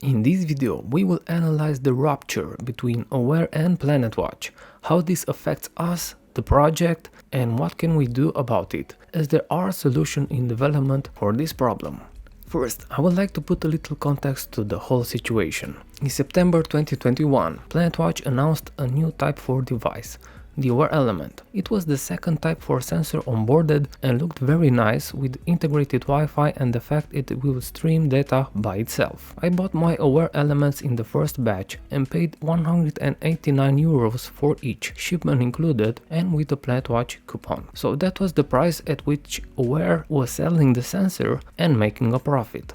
In this video, we will analyze the rupture between Awair and PlanetWatch, how this affects us, the project, and what can we do about it, as there are solutions in development for this problem. First, I would like to put a little context to the whole situation. In September 2021, PlanetWatch announced a new Type 4 device, the Awair element. It was the second Type 4 sensor onboarded and looked very nice with integrated Wi-Fi and the fact it will stream data by itself. I bought my Awair elements in the first batch and paid €189 for each, shipment included and with a PlanetWatch coupon. So that was the price at which Awair was selling the sensor and making a profit.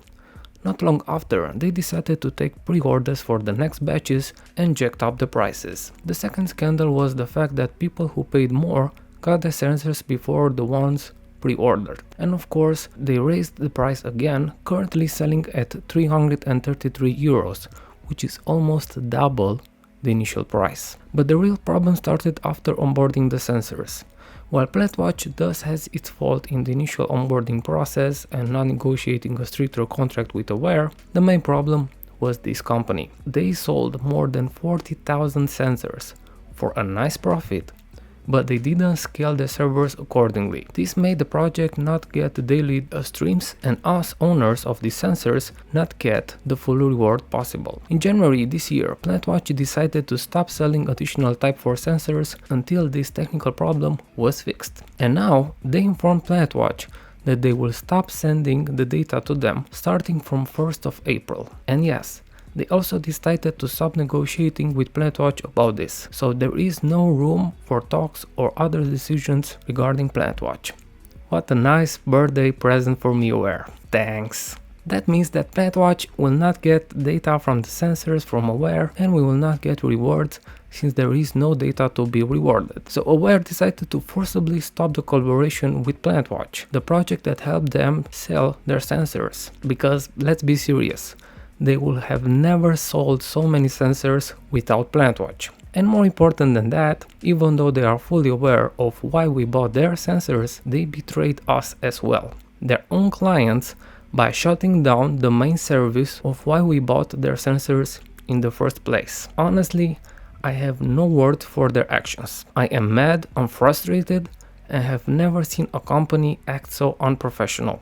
Not long after, they decided to take pre-orders for the next batches and jacked up the prices. The second scandal was the fact that people who paid more got the sensors before the ones pre-ordered. And of course, they raised the price again, currently selling at €333, which is almost double the initial price. But the real problem started after onboarding the sensors. While PlanetWatch does has its fault in the initial onboarding process and not negotiating a stricter contract with Awair, the main problem was this company. They sold more than 40,000 sensors for a nice profit, but they didn't scale the servers accordingly. This made the project not get the daily streams and us owners of these sensors not get the full reward possible. In January this year, PlanetWatch decided to stop selling additional Type 4 sensors until this technical problem was fixed. And now they informed PlanetWatch that they will stop sending the data to them starting from 1st of April. And yes, they also decided to stop negotiating with PlanetWatch about this, so there is no room for talks or other decisions regarding PlanetWatch. What a nice birthday present for me, Awair. Thanks! That means that PlanetWatch will not get data from the sensors from Awair and we will not get rewards since there is no data to be rewarded. So Awair decided to forcibly stop the collaboration with PlanetWatch, the project that helped them sell their sensors. Because let's be serious, they will have never sold so many sensors without PlanetWatch. And more important than that, even though they are fully aware of why we bought their sensors, they betrayed us as well, their own clients, by shutting down the main service of why we bought their sensors in the first place. Honestly, I have no word for their actions. I am mad, I'm frustrated, and have never seen a company act so unprofessional.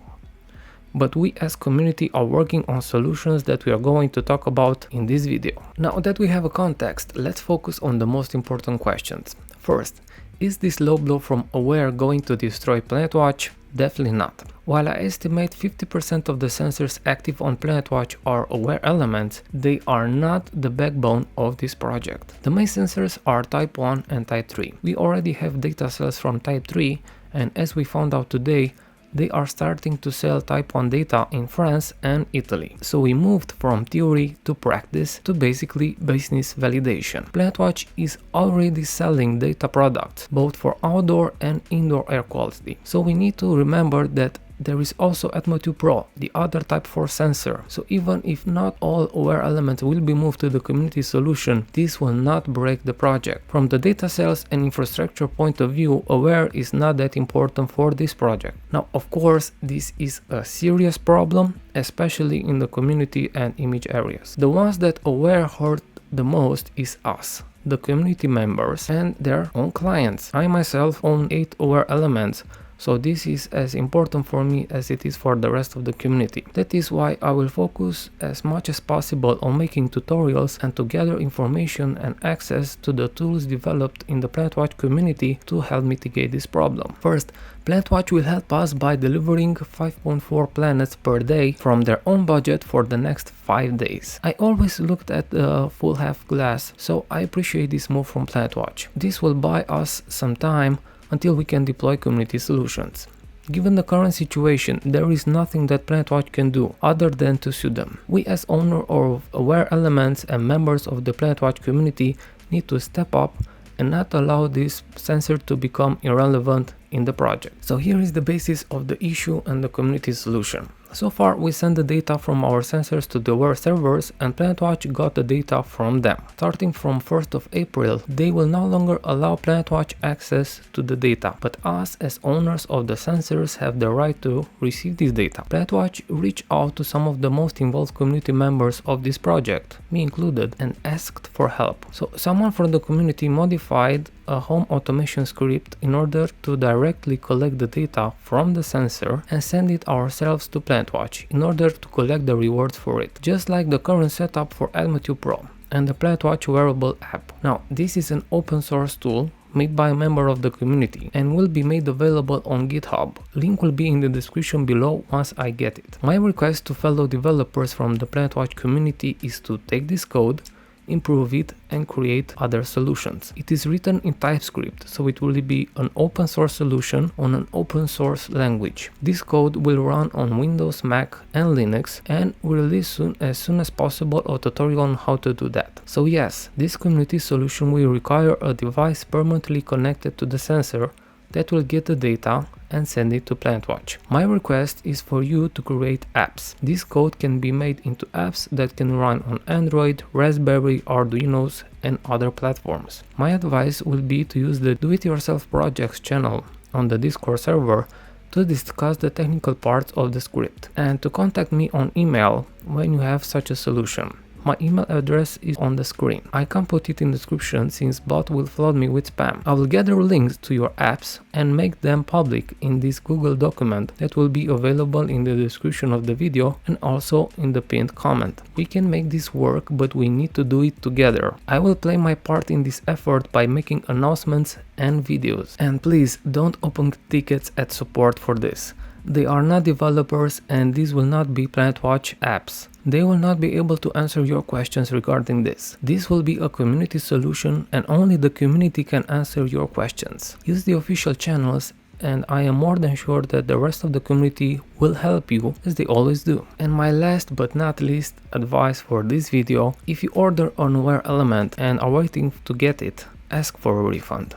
But we as community are working on solutions that we are going to talk about in this video. Now that we have a context, let's focus on the most important questions. First, is this low blow from Awair going to destroy PlanetWatch? Definitely not. While I estimate 50% of the sensors active on PlanetWatch are Awair elements, they are not the backbone of this project. The main sensors are Type 1 and Type 3. We already have data sales from Type 3, and as we found out today, they are starting to sell Type 1 data in France and Italy. So we moved from theory to practice to basically business validation. PlanetWatch is already selling data products, both for outdoor and indoor air quality. So we need to remember that there is also Atmo 2 Pro, the other Type 4 sensor. So even if not all Awair elements will be moved to the community solution, this will not break the project. From the data sales and infrastructure point of view, Awair is not that important for this project. Now, of course, this is a serious problem, especially in the community and image areas. The ones that Awair hurt the most is us, the community members and their own clients. I myself own 8 Awair elements, so this is as important for me as it is for the rest of the community. That is why I will focus as much as possible on making tutorials and to gather information and access to the tools developed in the PlanetWatch community to help mitigate this problem. First, PlanetWatch will help us by delivering 5.4 planets per day from their own budget for the next 5 days. I always looked at the full half glass, so I appreciate this move from PlanetWatch. This will buy us some time until we can deploy community solutions. Given the current situation, there is nothing that PlanetWatch can do other than to sue them. We as owner of Awair elements and members of the PlanetWatch community need to step up and not allow this sensor to become irrelevant in the project. So here is the basis of the issue and the community solution. So far we sent the data from our sensors to the Awair servers and PlanetWatch got the data from them. Starting from 1st of April, they will no longer allow PlanetWatch access to the data, but us as owners of the sensors have the right to receive this data. PlanetWatch reached out to some of the most involved community members of this project, me included, and asked for help. So someone from the community modified a home automation script in order to directly collect the data from the sensor and send it ourselves to PlanetWatch in order to collect the rewards for it, just like the current setup for AdmoTube Pro and the PlanetWatch wearable app. Now, this is an open source tool made by a member of the community and will be made available on GitHub. Link will be in the description below once I get it. My request to fellow developers from the PlanetWatch community is to take this code, improve it and create other solutions. It is written in TypeScript, so it will be an open source solution on an open source language. This code will run on Windows, Mac and Linux and will release as soon as possible a tutorial on how to do that. So yes, this community solution will require a device permanently connected to the sensor that will get the data and send it to PlanetWatch. My request is for you to create apps. This code can be made into apps that can run on Android, Raspberry, Arduinos and other platforms. My advice will be to use the Do-It-Yourself Projects channel on the Discord server to discuss the technical parts of the script and to contact me on email when you have such a solution. My email address is on the screen. I can't put it in the description since bot will flood me with spam. I will gather links to your apps and make them public in this Google document that will be available in the description of the video and also in the pinned comment. We can make this work, but we need to do it together. I will play my part in this effort by making announcements and videos. And please don't open tickets at support for this. They are not developers and these will not be PlanetWatch apps. They will not be able to answer your questions regarding this. This will be a community solution and only the community can answer your questions. Use the official channels and I am more than sure that the rest of the community will help you as they always do. And my last but not least advice for this video, if you order an Awair element and are waiting to get it, ask for a refund.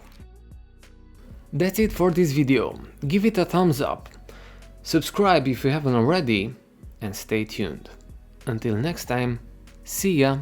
That's it for this video. Give it a thumbs up. Subscribe if you haven't already and stay tuned. Until next time, see ya!